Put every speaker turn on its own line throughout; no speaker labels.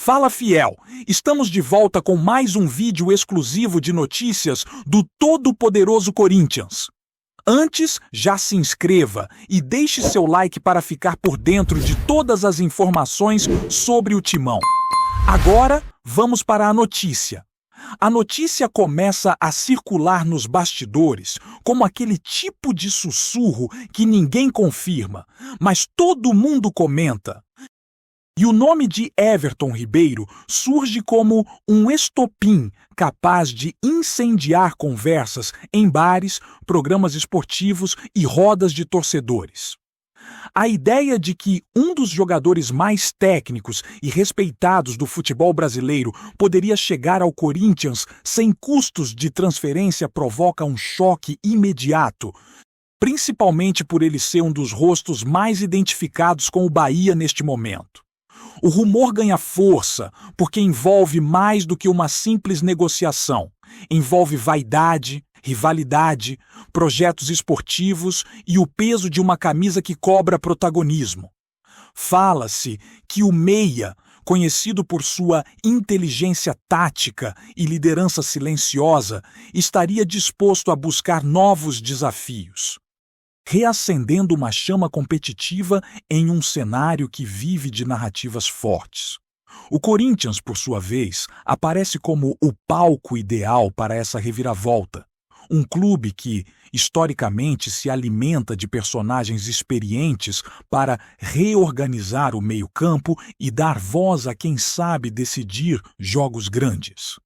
Fala fiel, estamos de volta com mais um vídeo exclusivo de notícias do todo-poderoso Corinthians. Antes, já se inscreva e deixe seu like para ficar por dentro de todas as informações sobre o Timão. Agora, vamos para a notícia. A notícia começa a circular nos bastidores como aquele tipo de sussurro que ninguém confirma, mas todo mundo comenta. E o nome de Everton Ribeiro surge como um estopim capaz de incendiar conversas em bares, programas esportivos e rodas de torcedores. A ideia de que um dos jogadores mais técnicos e respeitados do futebol brasileiro poderia chegar ao Corinthians sem custos de transferência provoca um choque imediato, principalmente por ele ser um dos rostos mais identificados com o Bahia neste momento. O rumor ganha força porque envolve mais do que uma simples negociação. Envolve vaidade, rivalidade, projetos esportivos e o peso de uma camisa que cobra protagonismo. Fala-se que o meia, conhecido por sua inteligência tática e liderança silenciosa, estaria disposto a buscar novos desafios, reacendendo uma chama competitiva em um cenário que vive de narrativas fortes. O Corinthians, por sua vez, aparece como o palco ideal para essa reviravolta. Um clube que, historicamente, se alimenta de personagens experientes para reorganizar o meio-campo e dar voz a quem sabe decidir jogos grandes.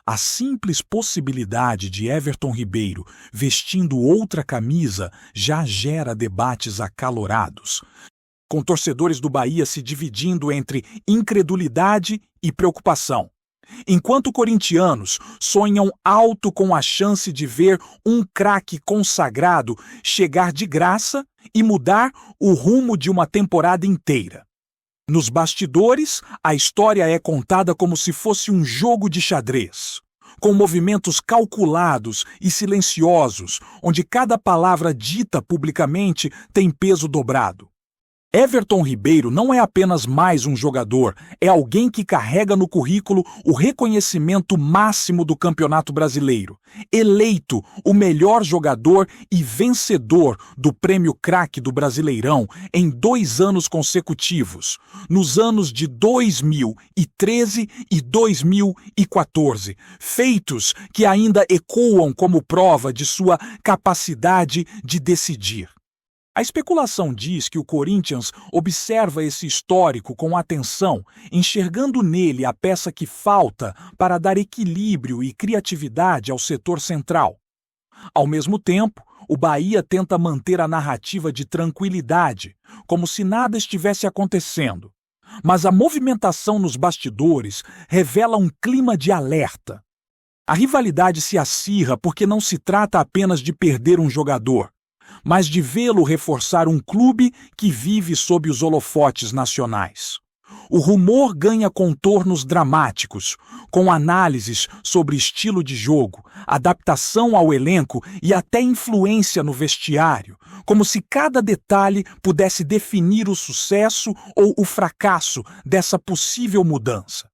A simples possibilidade de Everton Ribeiro vestindo outra camisa já gera debates acalorados, com torcedores do Bahia se dividindo entre incredulidade e preocupação, enquanto corintianos sonham alto com a chance de ver um craque consagrado chegar de graça e mudar o rumo de uma temporada inteira. Nos bastidores, a história é contada como se fosse um jogo de xadrez, com movimentos calculados e silenciosos, onde cada palavra dita publicamente tem peso dobrado. Everton Ribeiro não é apenas mais um jogador, é alguém que carrega no currículo o reconhecimento máximo do Campeonato Brasileiro, eleito o melhor jogador e vencedor do Prêmio Craque do Brasileirão em 2 anos consecutivos, nos anos de 2013 e 2014, feitos que ainda ecoam como prova de sua capacidade de decidir. A especulação diz que o Corinthians observa esse histórico com atenção, enxergando nele a peça que falta para dar equilíbrio e criatividade ao setor central. Ao mesmo tempo, o Bahia tenta manter a narrativa de tranquilidade, como se nada estivesse acontecendo. Mas a movimentação nos bastidores revela um clima de alerta. A rivalidade se acirra porque não se trata apenas de perder um jogador, mas de vê-lo reforçar um clube que vive sob os holofotes nacionais. O rumor ganha contornos dramáticos, com análises sobre estilo de jogo, adaptação ao elenco e até influência no vestiário, como se cada detalhe pudesse definir o sucesso ou o fracasso dessa possível mudança.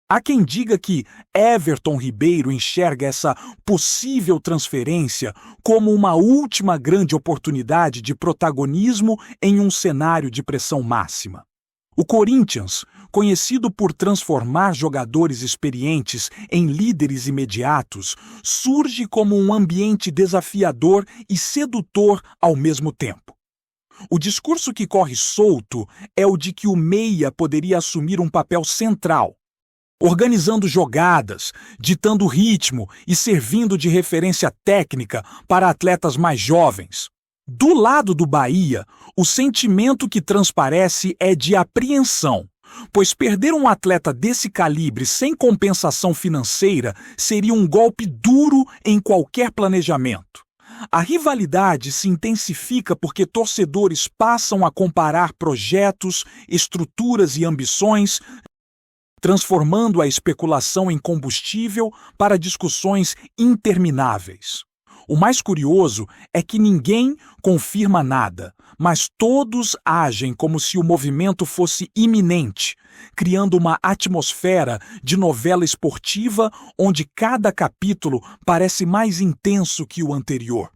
Há quem diga que Everton Ribeiro enxerga essa possível transferência como uma última grande oportunidade de protagonismo em um cenário de pressão máxima. O Corinthians, conhecido por transformar jogadores experientes em líderes imediatos, surge como um ambiente desafiador e sedutor ao mesmo tempo. O discurso que corre solto é o de que o meia poderia assumir um papel central, organizando jogadas, ditando ritmo e servindo de referência técnica para atletas mais jovens. Do lado do Bahia, o sentimento que transparece é de apreensão, pois perder um atleta desse calibre sem compensação financeira seria um golpe duro em qualquer planejamento. A rivalidade se intensifica porque torcedores passam a comparar projetos, estruturas e ambições, transformando a especulação em combustível para discussões intermináveis. O mais curioso é que ninguém confirma nada, mas todos agem como se o movimento fosse iminente, criando uma atmosfera de novela esportiva onde cada capítulo parece mais intenso que o anterior.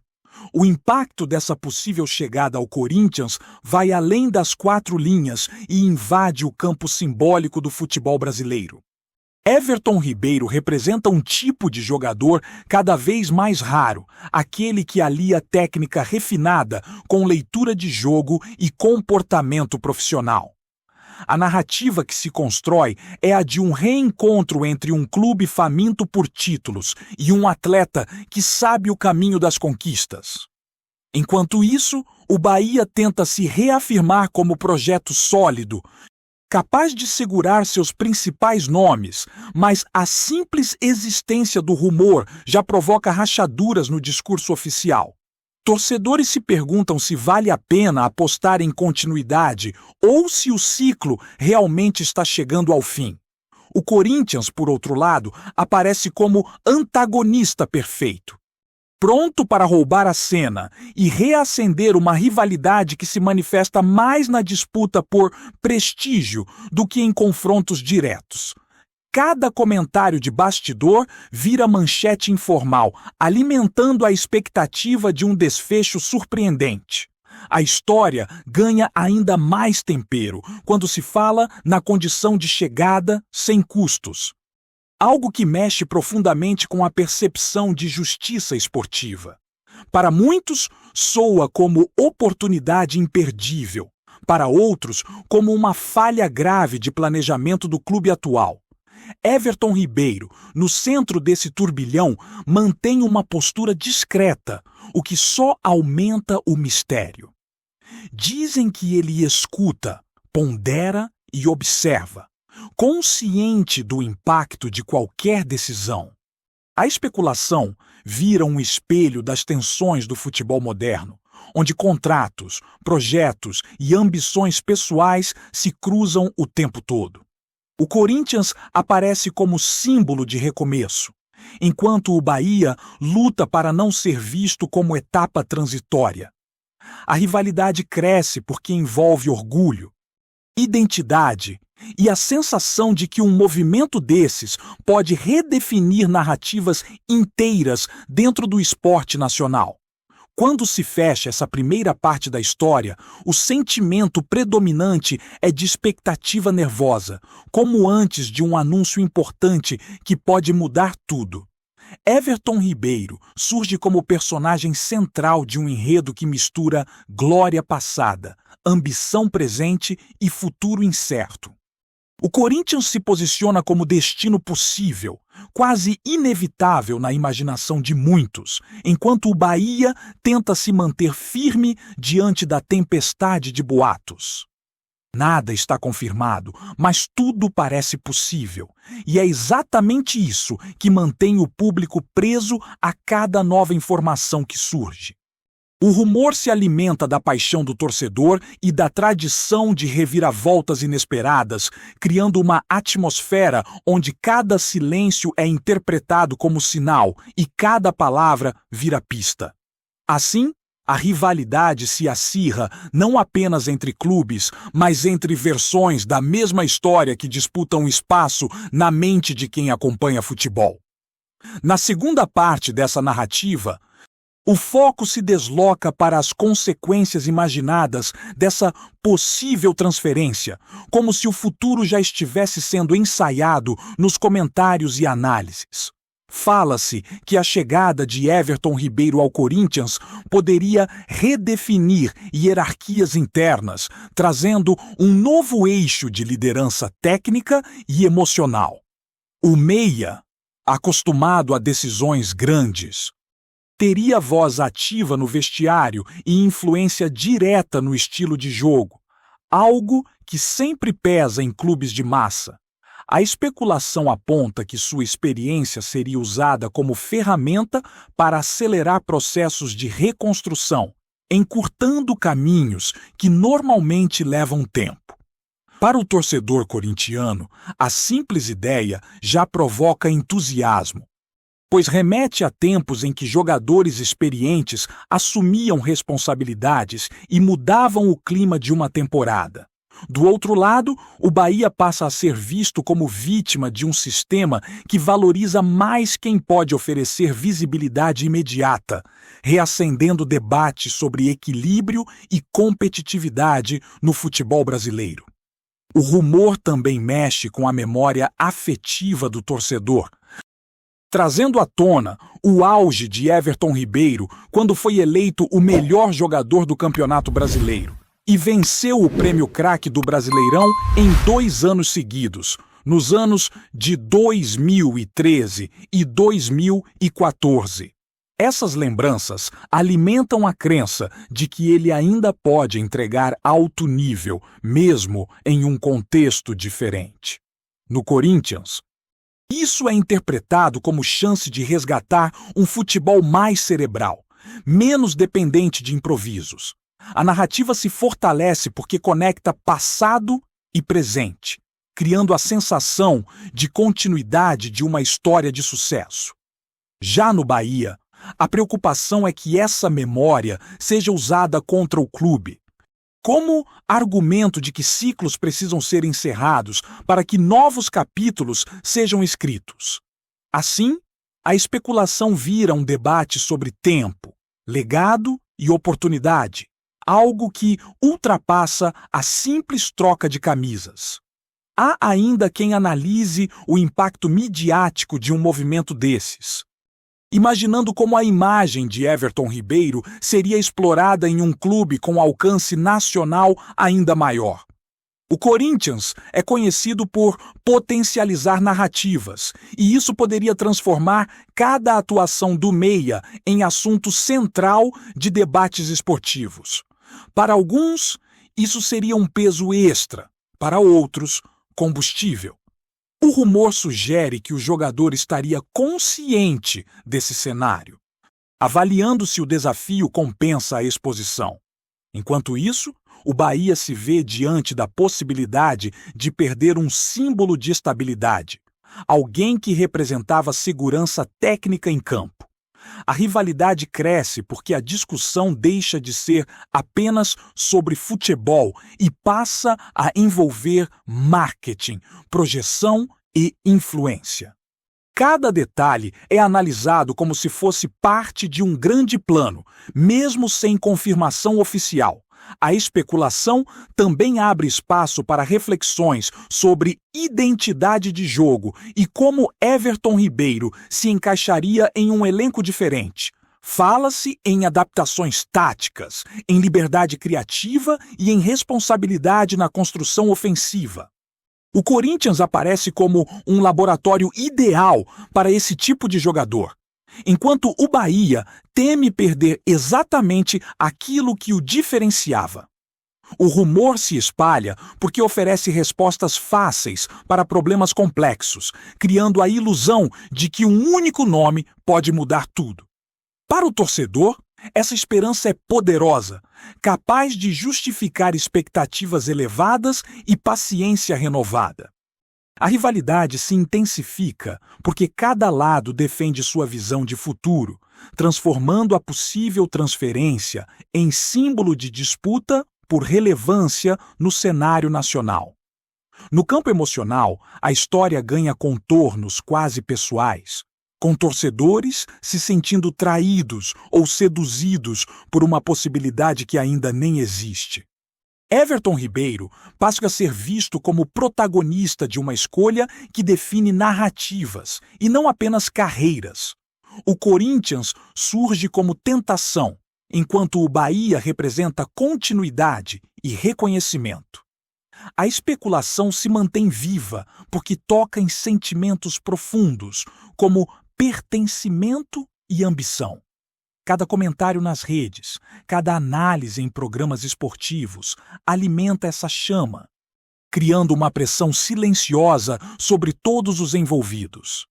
O impacto dessa possível chegada ao Corinthians vai além das 4 linhas e invade o campo simbólico do futebol brasileiro. Everton Ribeiro representa um tipo de jogador cada vez mais raro, aquele que alia técnica refinada com leitura de jogo e comportamento profissional. A narrativa que se constrói é a de um reencontro entre um clube faminto por títulos e um atleta que sabe o caminho das conquistas. Enquanto isso, o Bahia tenta se reafirmar como projeto sólido, capaz de segurar seus principais nomes, mas a simples existência do rumor já provoca rachaduras no discurso oficial. Torcedores se perguntam se vale a pena apostar em continuidade ou se o ciclo realmente está chegando ao fim. O Corinthians, por outro lado, aparece como antagonista perfeito, pronto para roubar a cena e reacender uma rivalidade que se manifesta mais na disputa por prestígio do que em confrontos diretos. Cada comentário de bastidor vira manchete informal, alimentando a expectativa de um desfecho surpreendente. A história ganha ainda mais tempero quando se fala na condição de chegada sem custos. Algo que mexe profundamente com a percepção de justiça esportiva. Para muitos, soa como oportunidade imperdível. Para outros, como uma falha grave de planejamento do clube atual. Everton Ribeiro, no centro desse turbilhão, mantém uma postura discreta, o que só aumenta o mistério. Dizem que ele escuta, pondera e observa, consciente do impacto de qualquer decisão. A especulação vira um espelho das tensões do futebol moderno, onde contratos, projetos e ambições pessoais se cruzam o tempo todo. O Corinthians aparece como símbolo de recomeço, enquanto o Bahia luta para não ser visto como etapa transitória. A rivalidade cresce porque envolve orgulho, identidade e a sensação de que um movimento desses pode redefinir narrativas inteiras dentro do esporte nacional. Quando se fecha essa primeira parte da história, o sentimento predominante é de expectativa nervosa, como antes de um anúncio importante que pode mudar tudo. Everton Ribeiro surge como personagem central de um enredo que mistura glória passada, ambição presente e futuro incerto. O Corinthians se posiciona como destino possível, quase inevitável na imaginação de muitos, enquanto o Bahia tenta se manter firme diante da tempestade de boatos. Nada está confirmado, mas tudo parece possível, e é exatamente isso que mantém o público preso a cada nova informação que surge. O rumor se alimenta da paixão do torcedor e da tradição de reviravoltas inesperadas, criando uma atmosfera onde cada silêncio é interpretado como sinal e cada palavra vira pista. Assim, a rivalidade se acirra não apenas entre clubes, mas entre versões da mesma história que disputam espaço na mente de quem acompanha futebol. Na segunda parte dessa narrativa, o foco se desloca para as consequências imaginadas dessa possível transferência, como se o futuro já estivesse sendo ensaiado nos comentários e análises. Fala-se que a chegada de Everton Ribeiro ao Corinthians poderia redefinir hierarquias internas, trazendo um novo eixo de liderança técnica e emocional. O meia, acostumado a decisões grandes, teria voz ativa no vestiário e influência direta no estilo de jogo, algo que sempre pesa em clubes de massa. A especulação aponta que sua experiência seria usada como ferramenta para acelerar processos de reconstrução, encurtando caminhos que normalmente levam tempo. Para o torcedor corintiano, a simples ideia já provoca entusiasmo. pois remete a tempos em que jogadores experientes assumiam responsabilidades e mudavam o clima de uma temporada. Do outro lado, o Bahia passa a ser visto como vítima de um sistema que valoriza mais quem pode oferecer visibilidade imediata, reacendendo debates sobre equilíbrio e competitividade no futebol brasileiro. O rumor também mexe com a memória afetiva do torcedor, trazendo à tona o auge de Everton Ribeiro quando foi eleito o melhor jogador do Campeonato Brasileiro e venceu o Prêmio Craque do Brasileirão em 2 anos seguidos, nos anos de 2013 e 2014. Essas lembranças alimentam a crença de que ele ainda pode entregar alto nível, mesmo em um contexto diferente. No Corinthians, isso é interpretado como chance de resgatar um futebol mais cerebral, menos dependente de improvisos. A narrativa se fortalece porque conecta passado e presente, criando a sensação de continuidade de uma história de sucesso. Já no Bahia, a preocupação é que essa memória seja usada contra o clube, como argumento de que ciclos precisam ser encerrados para que novos capítulos sejam escritos. Assim, a especulação vira um debate sobre tempo, legado e oportunidade, algo que ultrapassa a simples troca de camisas. Há ainda quem analise o impacto midiático de um movimento desses, imaginando como a imagem de Everton Ribeiro seria explorada em um clube com alcance nacional ainda maior. O Corinthians é conhecido por potencializar narrativas, e isso poderia transformar cada atuação do meia em assunto central de debates esportivos. Para alguns, isso seria um peso extra, para outros, combustível. O rumor sugere que o jogador estaria consciente desse cenário, avaliando se o desafio compensa a exposição. Enquanto isso, o Bahia se vê diante da possibilidade de perder um símbolo de estabilidade, alguém que representava segurança técnica em campo. A rivalidade cresce porque a discussão deixa de ser apenas sobre futebol e passa a envolver marketing, projeção e influência. Cada detalhe é analisado como se fosse parte de um grande plano, mesmo sem confirmação oficial. A especulação também abre espaço para reflexões sobre identidade de jogo e como Everton Ribeiro se encaixaria em um elenco diferente. Fala-se em adaptações táticas, em liberdade criativa e em responsabilidade na construção ofensiva. O Corinthians aparece como um laboratório ideal para esse tipo de jogador, enquanto o Bahia teme perder exatamente aquilo que o diferenciava. O rumor se espalha porque oferece respostas fáceis para problemas complexos, criando a ilusão de que um único nome pode mudar tudo. Para o torcedor, essa esperança é poderosa, capaz de justificar expectativas elevadas e paciência renovada. A rivalidade se intensifica porque cada lado defende sua visão de futuro, transformando a possível transferência em símbolo de disputa por relevância no cenário nacional. No campo emocional, a história ganha contornos quase pessoais, com torcedores se sentindo traídos ou seduzidos por uma possibilidade que ainda nem existe. Everton Ribeiro passa a ser visto como protagonista de uma escolha que define narrativas e não apenas carreiras. O Corinthians surge como tentação, enquanto o Bahia representa continuidade e reconhecimento. A especulação se mantém viva porque toca em sentimentos profundos, como pertencimento e ambição. Cada comentário nas redes, cada análise em programas esportivos alimenta essa chama, criando uma pressão silenciosa sobre todos os envolvidos.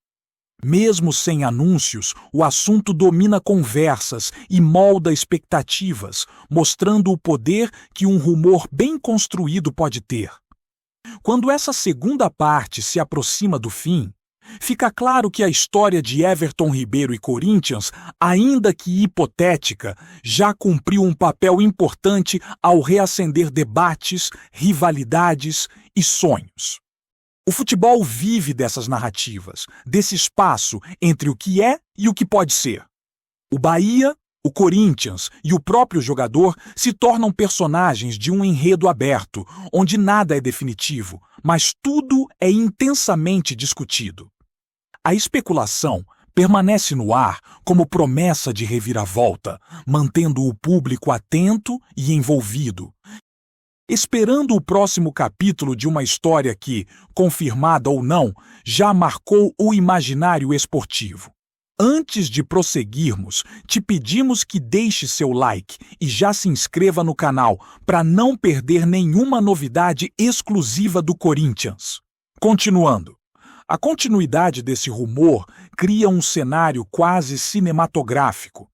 Mesmo sem anúncios, o assunto domina conversas e molda expectativas, mostrando o poder que um rumor bem construído pode ter. Quando essa segunda parte se aproxima do fim, Fica claro que a história de Everton Ribeiro e Corinthians, ainda que hipotética, já cumpriu um papel importante ao reacender debates, rivalidades e sonhos. O futebol vive dessas narrativas, desse espaço entre o que é e o que pode ser. O Bahia, o Corinthians e o próprio jogador se tornam personagens de um enredo aberto, onde nada é definitivo, mas tudo é intensamente discutido. A especulação permanece no ar como promessa de reviravolta, mantendo o público atento e envolvido, esperando o próximo capítulo de uma história que, confirmada ou não, já marcou o imaginário esportivo. Antes de prosseguirmos, te pedimos que deixe seu like e já se inscreva no canal para não perder nenhuma novidade exclusiva do Corinthians. Continuando. A continuidade desse rumor cria um cenário quase cinematográfico,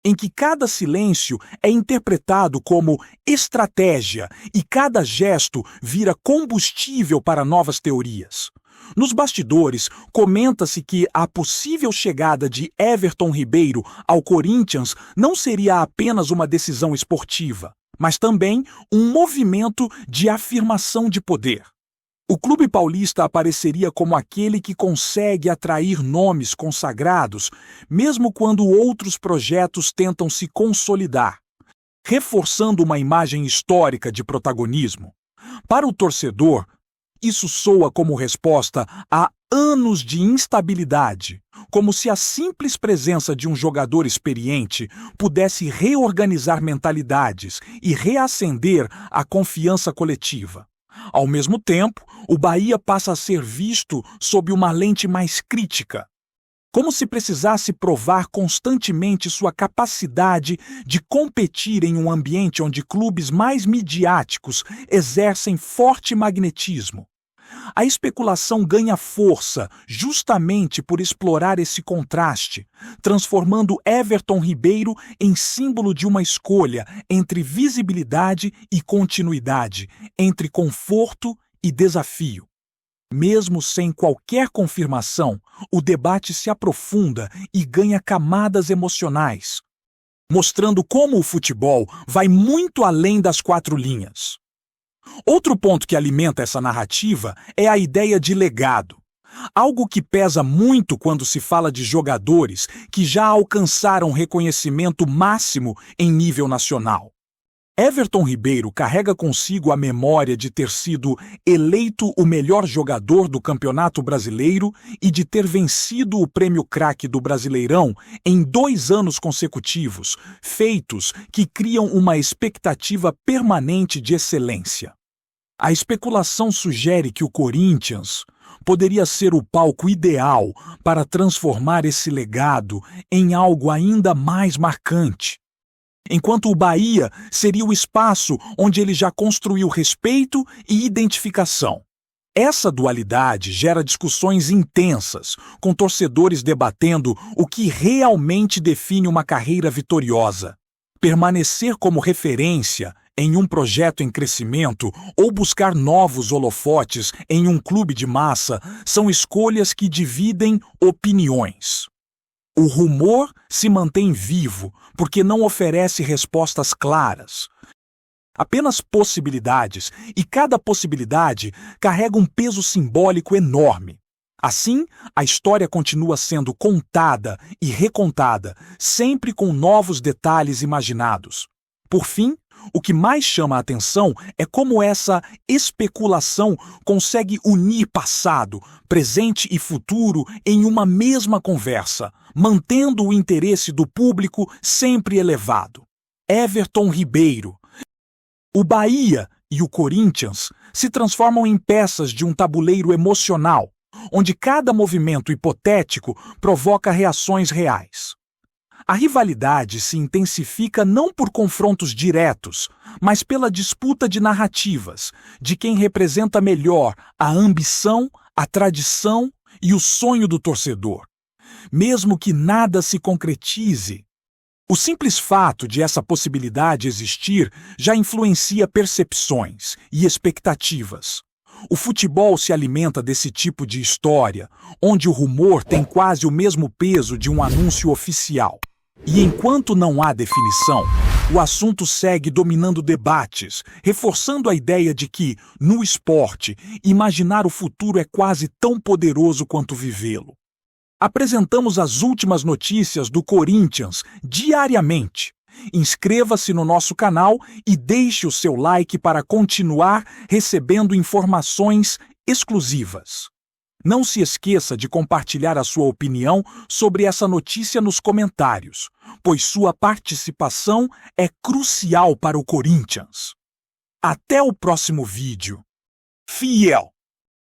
em que cada silêncio é interpretado como estratégia e cada gesto vira combustível para novas teorias. Nos bastidores, comenta-se que a possível chegada de Everton Ribeiro ao Corinthians não seria apenas uma decisão esportiva, mas também um movimento de afirmação de poder. O clube paulista apareceria como aquele que consegue atrair nomes consagrados, mesmo quando outros projetos tentam se consolidar, reforçando uma imagem histórica de protagonismo. Para o torcedor, isso soa como resposta a anos de instabilidade, como se a simples presença de um jogador experiente pudesse reorganizar mentalidades e reacender a confiança coletiva. Ao mesmo tempo, o Bahia passa a ser visto sob uma lente mais crítica, como se precisasse provar constantemente sua capacidade de competir em um ambiente onde clubes mais midiáticos exercem forte magnetismo. A especulação ganha força justamente por explorar esse contraste, transformando Everton Ribeiro em símbolo de uma escolha entre visibilidade e continuidade, entre conforto e desafio. Mesmo sem qualquer confirmação, o debate se aprofunda e ganha camadas emocionais, mostrando como o futebol vai muito além das quatro linhas. Outro ponto que alimenta essa narrativa é a ideia de legado, algo que pesa muito quando se fala de jogadores que já alcançaram reconhecimento máximo em nível nacional. Everton Ribeiro carrega consigo a memória de ter sido eleito o melhor jogador do Campeonato Brasileiro e de ter vencido o Prêmio Craque do Brasileirão em 2 anos consecutivos, feitos que criam uma expectativa permanente de excelência. A especulação sugere que o Corinthians poderia ser o palco ideal para transformar esse legado em algo ainda mais marcante, enquanto o Bahia seria o espaço onde ele já construiu respeito e identificação. Essa dualidade gera discussões intensas, com torcedores debatendo o que realmente define uma carreira vitoriosa. Permanecer como referência em um projeto em crescimento ou buscar novos holofotes em um clube de massa são escolhas que dividem opiniões. O rumor se mantém vivo porque não oferece respostas claras. Apenas possibilidades, e cada possibilidade carrega um peso simbólico enorme. Assim, a história continua sendo contada e recontada, sempre com novos detalhes imaginados. Por fim, o que mais chama a atenção é como essa especulação consegue unir passado, presente e futuro em uma mesma conversa, mantendo o interesse do público sempre elevado. Everton Ribeiro. O Bahia e o Corinthians se transformam em peças de um tabuleiro emocional, onde cada movimento hipotético provoca reações reais. A rivalidade se intensifica não por confrontos diretos, mas pela disputa de narrativas, de quem representa melhor a ambição, a tradição e o sonho do torcedor. Mesmo que nada se concretize, o simples fato de essa possibilidade existir já influencia percepções e expectativas. O futebol se alimenta desse tipo de história, onde o rumor tem quase o mesmo peso de um anúncio oficial. E enquanto não há definição, o assunto segue dominando debates, reforçando a ideia de que, no esporte, imaginar o futuro é quase tão poderoso quanto vivê-lo. Apresentamos as últimas notícias do Corinthians diariamente. Inscreva-se no nosso canal e deixe o seu like para continuar recebendo informações exclusivas. Não se esqueça de compartilhar a sua opinião sobre essa notícia nos comentários, pois sua participação é crucial para o Corinthians. Até o próximo vídeo. Fiel!